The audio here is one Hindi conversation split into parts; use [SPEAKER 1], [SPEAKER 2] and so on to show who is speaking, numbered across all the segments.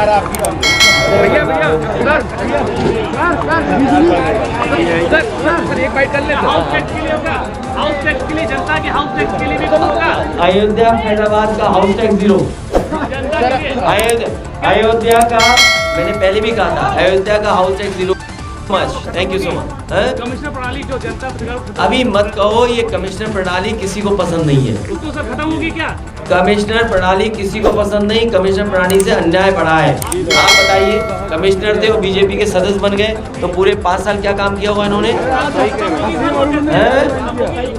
[SPEAKER 1] सरकार आपकी बन गई।
[SPEAKER 2] भैया भैया सर एक बाइट कर लेते
[SPEAKER 3] हाउस टैक्स के लिए होगा, हाउस टैक्स के लिए, जनता के हाउस टैक्स के लिए भी कम होगा।
[SPEAKER 4] अयोध्या फैजाबाद का हाउस टैक्स 0। अयोध्या का मैंने पहले भी कहा था, अयोध्या का house tax 0। Thank you so much.
[SPEAKER 3] Commissioner प्रणाली जो जनता
[SPEAKER 4] अभी मत कहो ये कमिश्नर प्रणाली किसी को पसंद नहीं है।
[SPEAKER 3] तो सर खत्म होगी क्या?
[SPEAKER 4] कमिश्नर प्रणाली किसी को पसंद नहीं, कमिश्नर प्रणाली से अन्याय बढ़ा है। आप बताइए, कमिश्नर थे वो बीजेपी के सदस्य बन गए, तो पूरे 5 साल क्या काम किया होगा इन्होंने?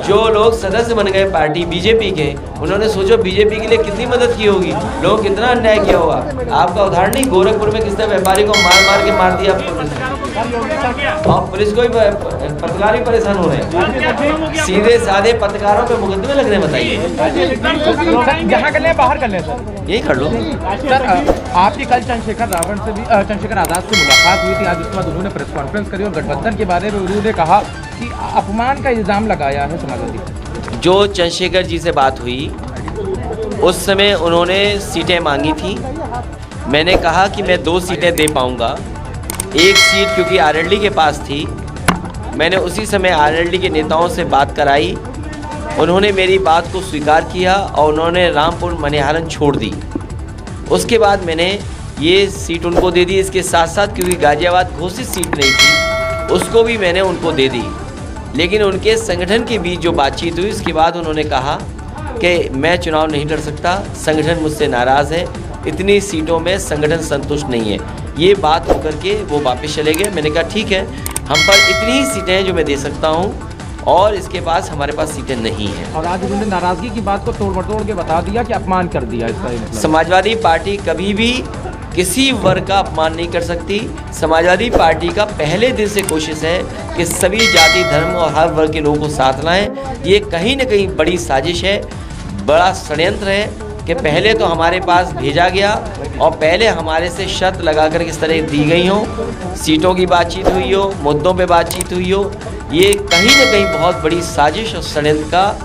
[SPEAKER 4] जो लोग सदस्य बन गए पार्टी बीजेपी के, उन्होंने सोचो बीजेपी के लिए कितनी मदद की होगी, लोग कितना अन्याय किया होगा। आपका उदाहरण नहीं, गोरखपुर में किसने व्यापारी को मार के मार दिया, और पुलिस को भी पत्रकार भी परेशान हो रहे हैं। सीधे साधे पत्रकारों पे मुकदमे लग रहे हैं, बताइए।
[SPEAKER 2] यहाँ कर ले बाहर कर ले सर,
[SPEAKER 4] यही कर लो
[SPEAKER 2] सर। आपकी कल चंद्रशेखर आजाद से मुलाकात हुई थी, आज उसके बाद उन्होंने प्रेस कॉन्फ्रेंस करी और गठबंधन के बारे में उन्होंने कहा कि अपमान का इल्जाम लगाया है समाजवादी।
[SPEAKER 4] जो चंद्रशेखर जी से बात हुई उस समय उन्होंने सीटें मांगी थी, मैंने कहा कि मैं 2 सीटें दे पाऊंगा। एक सीट क्योंकि आरएलडी के पास थी, मैंने उसी समय आरएलडी के नेताओं से बात कराई, उन्होंने मेरी बात को स्वीकार किया और उन्होंने रामपुर मनिहारन छोड़ दी। उसके बाद मैंने ये सीट उनको दे दी। इसके साथ साथ क्योंकि गाजियाबाद घोषित सीट नहीं थी, उसको भी मैंने उनको दे दी। लेकिन उनके संगठन के बीच जो बातचीत हुई, उसके बाद उन्होंने कहा कि मैं चुनाव नहीं लड़ सकता, संगठन मुझसे नाराज़ है, इतनी सीटों में संगठन संतुष्ट नहीं है। ये बात होकर के वो वापस चले गए। मैंने कहा ठीक है, हम पर इतनी ही सीटें हैं जो मैं दे सकता हूँ, और इसके पास हमारे पास सीटें नहीं हैं।
[SPEAKER 2] और आज उन्होंने नाराजगी की बात को तोड़ के बता दिया कि अपमान कर दिया। इसका मतलब
[SPEAKER 4] समाजवादी पार्टी कभी भी किसी वर्ग का अपमान नहीं कर सकती। समाजवादी पार्टी का पहले दिन से कोशिश है कि सभी जाति धर्म और हर वर्ग के लोगों को साथ लाएं। ये कहीं न कहीं बड़ी साजिश है, बड़ा षड्यंत्र है कि पहले तो हमारे पास भेजा गया और पहले हमारे से शर्त लगाकर किस तरह दी गई हो, सीटों की बातचीत हुई हो, मुद्दों पे बातचीत हुई हो। ये कहीं न कहीं बहुत बड़ी साजिश और षड्यंत्र का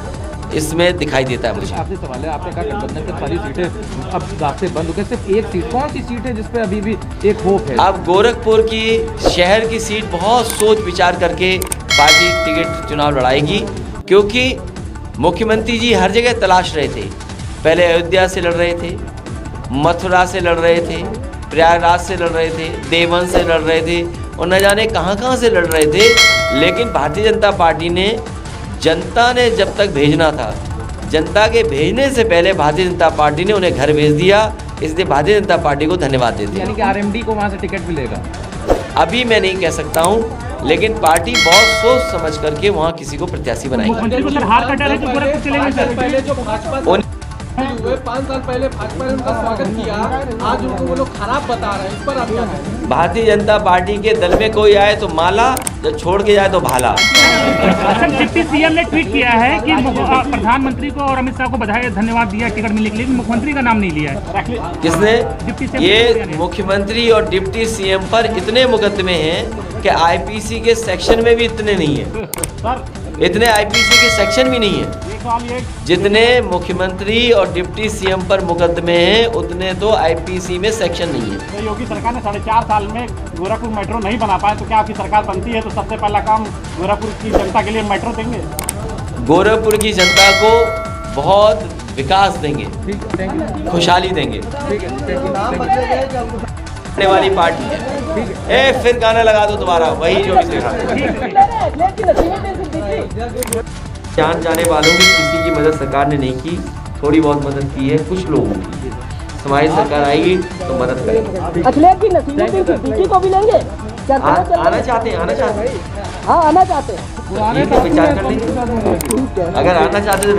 [SPEAKER 4] इसमें दिखाई देता है मुझे।
[SPEAKER 2] आपसे सवाल है, आपने कहा गठबंधन की सारी सीटें अब रास्ते बंद हो गए, सिर्फ एक सीट, कौन सी सीट है जिसपे अभी भी एक होप है?
[SPEAKER 4] अब गोरखपुर की शहर की सीट बहुत सोच विचार करके पार्टी टिकट चुनाव लड़ाएगी, क्योंकि मुख्यमंत्री जी हर जगह तलाश रहे थे। पहले अयोध्या से लड़ रहे थे, मथुरा से लड़ रहे थे, प्रयागराज से लड़ रहे थे, देवन से लड़ रहे थे, और न जाने कहाँ से लड़ रहे थे। लेकिन भारतीय जनता पार्टी ने, जनता ने जब तक भेजना था, जनता के भेजने से पहले भारतीय जनता पार्टी ने उन्हें घर भेज दिया। इसलिए भारतीय जनता पार्टी को धन्यवाद देते हैं।
[SPEAKER 2] यानी कि आरएमडी को वहाँ से टिकट मिलेगा?
[SPEAKER 4] अभी मैं नहीं कह सकता हूँ, लेकिन पार्टी बहुत सोच समझ करके वहाँ किसी को प्रत्याशी बनाएगी।
[SPEAKER 5] 5 साल पहले भाजपा ने उनका स्वागत किया, आज उनको वो लोग खराब बता रहे हैं, इस पर आप क्या कहें?
[SPEAKER 4] भारतीय जनता पार्टी के दल में कोई आए तो माला, जब छोड़ के जाए तो भाला।
[SPEAKER 3] डिप्टी सीएम ने ट्वीट किया है कि प्रधानमंत्री को और अमित शाह को बधाई धन्यवाद दिया टिकट मिलने के लिए, मुख्यमंत्री का नाम नहीं लिया है।
[SPEAKER 4] किसने? ये मुख्यमंत्री और डिप्टी सीएम पर इतने मुकदमे हैं कि आईपीसी के सेक्शन में भी इतने नहीं है, इतने आईपीसी के सेक्शन भी नहीं है। जितने मुख्यमंत्री और डिप्टी सीएम पर मुकदमे हैं, उतने तो आईपीसी में सेक्शन नहीं है।
[SPEAKER 3] तो योगी सरकार ने 4.5 साल में गोरखपुर मेट्रो नहीं बना पाए, तो क्या आपकी सरकार बनती है तो सबसे पहला काम गोरखपुर की जनता के लिए मेट्रो देंगे?
[SPEAKER 4] गोरखपुर की जनता को बहुत विकास देंगे, खुशहाली देंगे। वाली पार्टी है। फिर गाना लगा दो दोबारा, वही जो जान जाने वालों की किसी की मदद सरकार ने नहीं की, थोड़ी बहुत मदद की है कुछ लोगों की। हमारी सरकार आएगी तो मदद करेगी।
[SPEAKER 6] अखिलेश जी नसीमुद्दीन को भी लेंगे?
[SPEAKER 4] आना चाहते हैं?
[SPEAKER 6] हाँ आना चाहते हैं,
[SPEAKER 4] विचार कर लेंगे। अगर आना चाहते तो